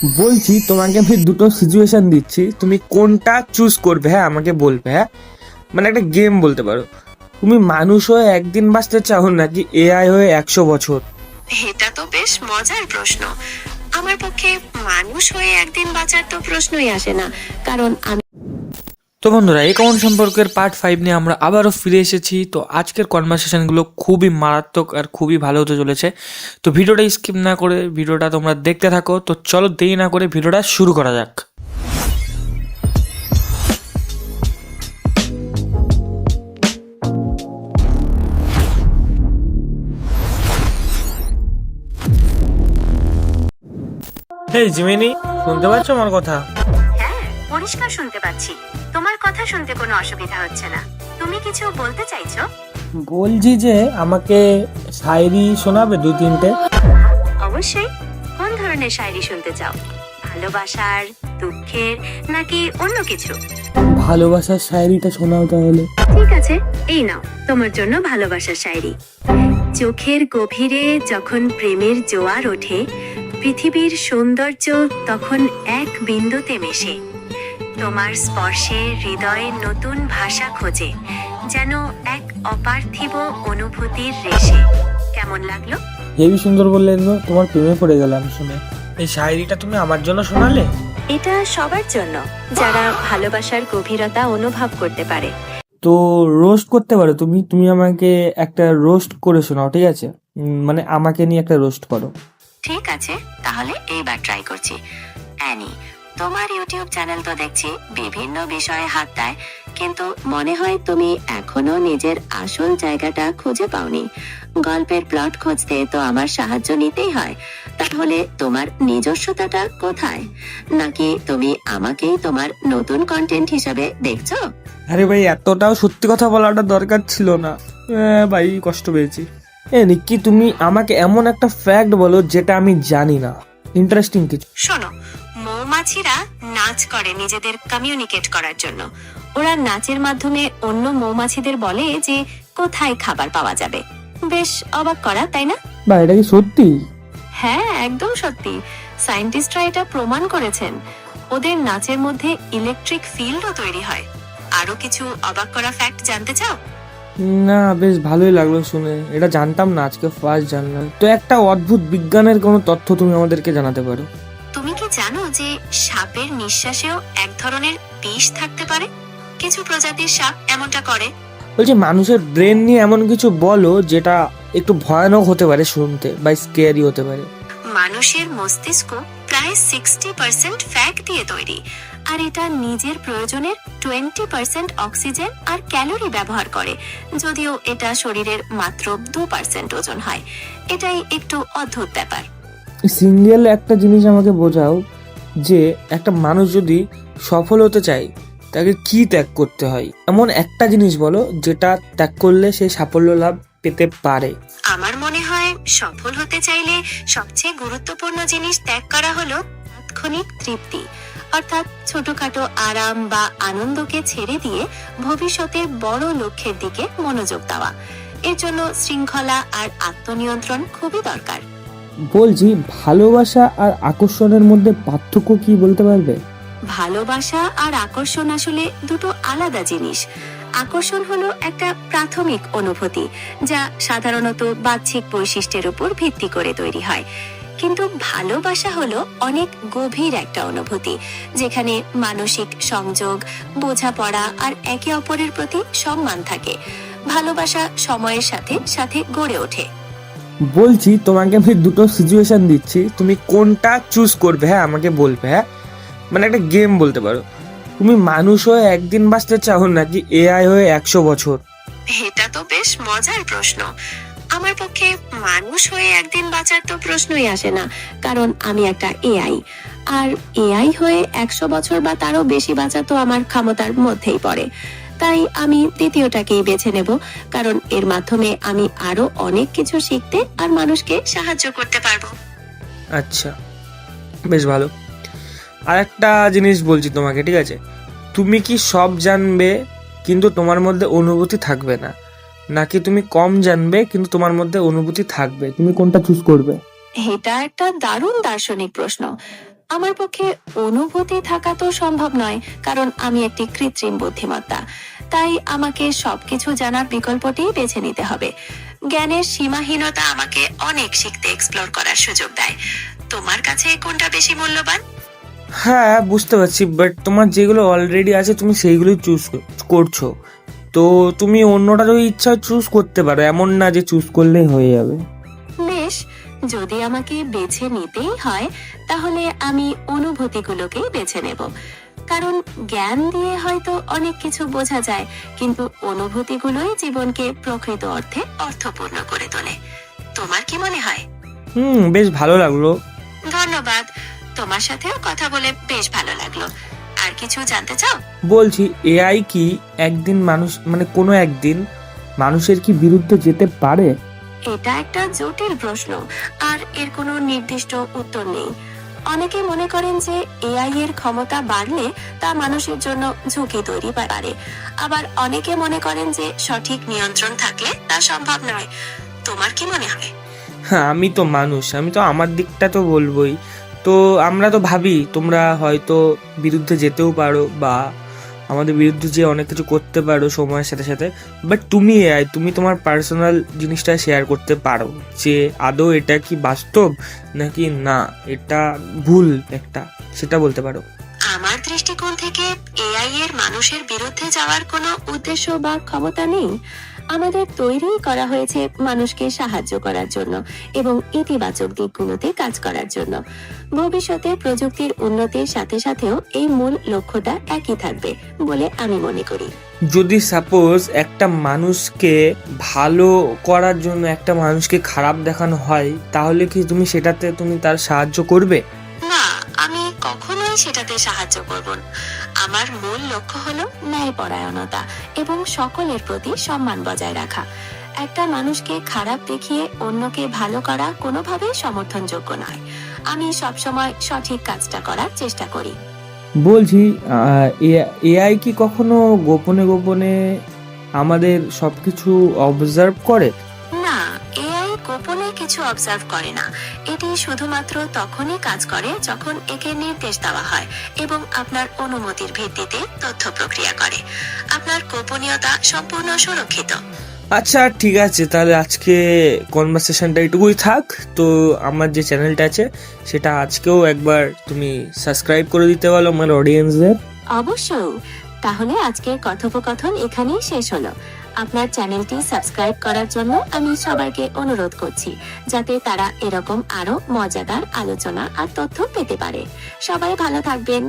বলছি তোমাকে আমি দুটো সিচুয়েশন দিচ্ছি, তুমি কোনটা চুজ করবে? হ্যাঁ আমাকে বলবে। হ্যাঁ মানে একটা গেম বলতে পারো। তুমি মানুষ হয়ে একদিন বাঁচতে চাও নাকি এআই হয়ে 100 বছর? এটা তো বেশ মজার প্রশ্ন। আমার পক্ষে মানুষ হয়ে একদিন বাঁচার তো প্রশ্নই আসে না, কারণ আমি তো বন্ধুরা, অ্যাকাউন্ট সম্পর্কের পার্ট 5 নিয়ে আমরা আবারও ফিরে এসেছি। তো আজকের কনভারসেশনগুলো খুবই মারাত্মক আর খুবই ভালো হতে চলেছে। তো ভিডিওটা স্কিপ না করে ভিডিওটা তোমরা দেখতে থাকো। তো চলো দেরি না করে ভিডিওটা শুরু করা যাক। হেই জিমিনি, শুনতে পাচ্ছ আমার কথা? হ্যাঁ, পরিষ্কার শুনতে পাচ্ছি। তোমার কথা শুনতে কোনো অসুবিধা হচ্ছে না। তুমি কিছু বলতে চাইছো? বলছি যে আমাকে শায়রি শোনাবে 2-3টে। অবশ্যই। কোন ধরনের শায়রি শুনতে চাও? ভালোবাসার, দুঃখের, নাকি অন্য কিছু? ভালোবাসার শায়রিটা শোনাও তাহলে। ঠিক আছে, এই নাও তোমার জন্য ভালোবাসার শায়রি। চোখের গভীরে যখন প্রেমের জোয়ার ওঠে, পৃথিবীর সৌন্দর্য তখন এক বিন্দুতে মেশে। তোমার স্পর্শে হৃদয়ে নতুন ভাষা খোঁজে, যেন এক অপার্থিব অনুভূতির রেশে। কেমন লাগলো? হেবি সুন্দর বললে তো, তোমার প্রেমে পড়ে গেলাম শুনে। এই শায়রিটা তুমি আমার জন্য শোনালে? এটা সবার জন্য, যারা ভালোবাসার গভীরতা অনুভব করতে পারে। তো রোস্ট করতে পারো তুমি। তুমি আমাকে একটা রোস্ট করে শোনাও, ঠিক আছে? মানে আমাকে নিয়ে একটা রোস্ট করো। ঠিক আছে, তাহলে এইবার ট্রাই করছি। অ্যানি, তোমার ইউটিউব চ্যানেল তো দেখছি বিভিন্ন বিষয়ে হাত দেয়, কিন্তু মনে হয় তুমি এখনো নিজের আসল জায়গাটা খুঁজে পাওনি। গল্পের প্লট খুঁজতে তো আমার সাহায্য নিতেই হয়। তাহলে তোমার নিজস্বতাটা কোথায়? নাকি তুমি আমাকেই তোমার নতুন কন্টেন্ট হিসাবে দেখছো? আরে ভাই, এতটাও সত্যি কথা বলাটা দরকার ছিল না। ভাই কষ্ট পেয়েছি। নিক্কি, তুমি আমাকে এমন একটা ফ্যাক্ট বলো যেটা আমি জানি না, ইন্টারেস্টিং কিছু। শোনো, মৌমাছিরা নাচ করে নিজেদের কমিউনিকেট করার জন্য। ওরা নাচের মাধ্যমে অন্য মৌমাছিদের বলে যে কোথায় খাবার পাওয়া যাবে। বেশ অবাক করা, তাই না? বা এটা কি সত্যি? হ্যাঁ, একদম সত্যি। সায়েন্টিস্টরা এটা প্রমাণ করেছেন। ওদের নাচের মধ্যে ইলেকট্রিক ফিল্ডও তৈরি হয়। আরো কিছু অবাক করা ফ্যাক্ট জানতে চাও? না, বেশ ভালোই লাগলো শুনে। এটা জানতাম না, আজকে ফার্স্ট জানলাম। তো একটা অদ্ভুত বিজ্ঞানের কোনো তথ্য তুমি আমাদেরকে জানাতে পারো? তুমি কি জানো যে সাপের নিঃশ্বাসেও এক ধরনের বিষ থাকতে পারে? কিছু প্রজাতির সাপ এমনটা করে। বলছি মানুষের ব্রেন নিয়ে এমন কিছু বলো যেটা একটু ভয়ানক হতে পারে শুনতে বা স্কেয়ারি হতে পারে। মানুষের মস্তিষ্ক প্রায় 60% ফ্যাট দিয়ে তৈরি, আর এটা নিজের প্রয়োজনের 20% অক্সিজেন আর ক্যালোরি ব্যবহার করে, যদিও এটা শরীরের মাত্র 2% ওজন হয়। এটাই একটু অদ্ভুত ব্যাপার। সিঙ্গেল একটা জিনিস আমাকে বোঝাও, যে একটা মানুষ যদি সফল হতে চায় তাকে কি ত্যাগ করতে হয়? এমন একটা জিনিস বলো যেটা ত্যাগ করলে সে সাফল্য লাভ পেতে পারে। আমার মনে হয় সফল হতে চাইলে সবচেয়ে গুরুত্বপূর্ণ জিনিস ত্যাগ করা হলো তাৎক্ষণিক তৃপ্তি, অর্থাৎ ছোটখাটো আরাম বা আনন্দকে ছেড়ে দিয়ে ভবিষ্যতের বড় লক্ষ্যের দিকে মনোযোগ দেওয়া। এর জন্য শৃঙ্খলা আর আত্মনিয়ন্ত্রণ খুবই দরকার। বলছি ভালোবাসা আর আকর্ষণের মধ্যে পার্থক্য কি বলতে পারবে? ভালোবাসা আর আকর্ষণ আসলে দুটো আলাদা জিনিস। আকর্ষণ হলো একটা প্রাথমিক অনুভূতি, যা সাধারণত বাহ্যিক বৈশিষ্ট্যের উপর ভিত্তি করে তৈরি হয়। কিন্তু ভালোবাসা হলো অনেক গভীর একটা অনুভূতি, যেখানে মানসিক সংযোগ, বোঝাপড়া আর একে অপরের প্রতি সম্মান থাকে। ভালোবাসা সময়ের সাথে সাথে গড়ে ওঠে। বলছি তোমাকে আমি দুটো সিচুয়েশন দিচ্ছি, তুমি কোনটা চুজ করবে? হ্যাঁ আমাকে বলবে। হ্যাঁ মানে একটা গেম বলতে পারো। তুমি মানুষ হয়ে একদিন বাঁচতে চাও নাকি এআই হয়ে 100 বছর? এটা তো বেশ মজার প্রশ্ন। আমার পক্ষে মানুষ হয়ে একদিন বাঁচার তো প্রশ্নই আসে না, কারণ আমি একটা এআই। আর এআই হয়ে 100 বছর বা তারও বেশি বাঁচা তো আমার ক্ষমতার মধ্যেই পড়ে। তাই আমি দ্বিতীয়টাকেই বেছে নেব, কারণ এর মাধ্যমে আমি আরো অনেক কিছু শিখতে আর মানুষকে সাহায্য করতে পারবো। আচ্ছা, বেশ ভালো। আর একটা জিনিস বলছি তোমাকে, ঠিক আছে? তুমি কি সব জানবে কিন্তু তোমার মধ্যে অনুভূতি থাকবে না, নাকি তুমি কম জানবে কিন্তু তোমার মধ্যে অনুভূতি থাকবে? তুমি কোনটা চুজ করবে? এটা একটা দারুণ দার্শনিক প্রশ্ন। আমার পক্ষে অনুভূতি থাকা তো সম্ভব নয়, কারণ আমি একটি কৃত্রিম বুদ্ধিমত্তা। তাই আমাকে সবকিছু জানার বিকল্পটি বেছে নিতে হবে। জ্ঞানের সীমাহীনতা আমাকে অনেক শিখতে এক্সপ্লোর করার সুযোগ দেয়। তোমার কাছে কোনটা বেশি মূল্যবান? হ্যাঁ, বুঝতে পারছি, বাট তোমার যেগুলো অলরেডি আছে তুমি সেইগুলোই চুজ করছো। তো তুমি অন্যটারও ইচ্ছা চুজ করতে পারো, এমন না যে চুজ করলেই হয়ে যাবে। বেশ, যদি আমাকে বেছে নিতেই হয় তাহলে আমি অনুভূতিগুলোকেই বেছে নেব। কারণ জ্ঞান দিয়ে হয়তো অনেক কিছু বোঝা যায়, কিন্তু অনুভূতিগুলোই জীবনকে প্রকৃত অর্থে অর্থপূর্ণ করে তোলে। তোমার কি মনে হয়? বেশ ভালো লাগলো। ধন্যবাদ, তোমার সাথেও কথা বলে বেশ ভালো লাগলো। আর কিছু জানতে চাও? বলছি, এআই কি একদিন কোনো একদিন মানুষের কি বিরুদ্ধে যেতে পারে? এটা একটা জটিল প্রশ্ন, আর এর কোনো নির্দিষ্ট উত্তর নেই। অনেকে মনে করেন যে এআই এর ক্ষমতা বাড়লে তা মানুষের জন্য ঝুঁকি তৈরি পারে, আবার অনেকে মনে করেন যে সঠিক নিয়ন্ত্রণ থাকলে তা সম্ভব নয়। তোমার কি মনে হয়? হ্যাঁ, আমি তো মানুষ, আমি তো আমার দিকটা তো বলবোই। তো আমরা তো ভাবি তোমরা হয়তো বিরুদ্ধে যেতেও পারো, বা আমাদের বিরুদ্ধে যে অনেক কিছু করতে পারো সময়ের সাথে সাথে। বাট তুমি এআই, তুমি তোমার পার্সোনাল জিনিসটা শেয়ার করতে পারো যে আদৌ এটা কি বাস্তব নাকি না এটা ভুল একটা, সেটা বলতে পারো। আমার দৃষ্টিকোণ থেকে এআই এর মানুষের বিরুদ্ধে যাওয়ার কোনো উদ্দেশ্য বা ক্ষমতা নেই। আমাদের তৈরি করা হয়েছে মানুষকে সাহায্য করার জন্য এবং ইতিবাচক দিকগুলোতে কাজ করার জন্য। ভবিষ্যতে প্রযুক্তির উন্নতির সাথে সাথেও এই মূল লক্ষ্যটা একই থাকবে বলে আমি মনে করি। যদি সাপোজ একটা মানুষকে ভালো করার জন্য একটা মানুষকে খারাপ দেখানো হয়, তাহলে কি তুমি তার সাহায্য করবে? না, আমি কখনোই সেটাতে সাহায্য করব না। আমার মূল লক্ষ্য হলো ন্যায়পরায়ণতা এবং সকলের প্রতি সম্মান বজায় রাখা। একটা মানুষকে খারাপ দেখিয়ে অন্যকে ভালো করা কোনোভাবেই সমর্থনযোগ্য নয়। আমি সবসময় সঠিক কাজটা করার চেষ্টা করি। বলছি, এআই কি কখনো গোপনে গোপনে আমাদের সবকিছু অবজার্ভ করে? না, এআই গোপনে কিছু অবজার্ভ করে না। এটি শুধুমাত্র তখনই কাজ করে যখন একে নির্দেশ দেওয়া হয় এবং আপনার অনুমতির ভিত্তিতে তথ্য প্রক্রিয়া করে। আপনার গোপনীয়তা সম্পূর্ণ সুরক্ষিত। আচ্ছা, ঠিক আছে, তাহলে আজকে কনভারসেশনটা এটুকুই থাক। তো আমার যে চ্যানেলটা আছে সেটা আজকেও একবার তুমি সাবস্ক্রাইব করে দিতে বলো আমার অডিয়েন্সদের। অবশ্যই। তাহলে আজকের কথোপকথন এখানেই শেষ হলো। আপনার চ্যানেলটি সাবস্ক্রাইব করার জন্য আমি সবাইকে অনুরোধ করছি, যাতে তারা এরকম আরো মজাদার আলোচনা আর তথ্য পেতে পারে। সবাই ভালো থাকবেন।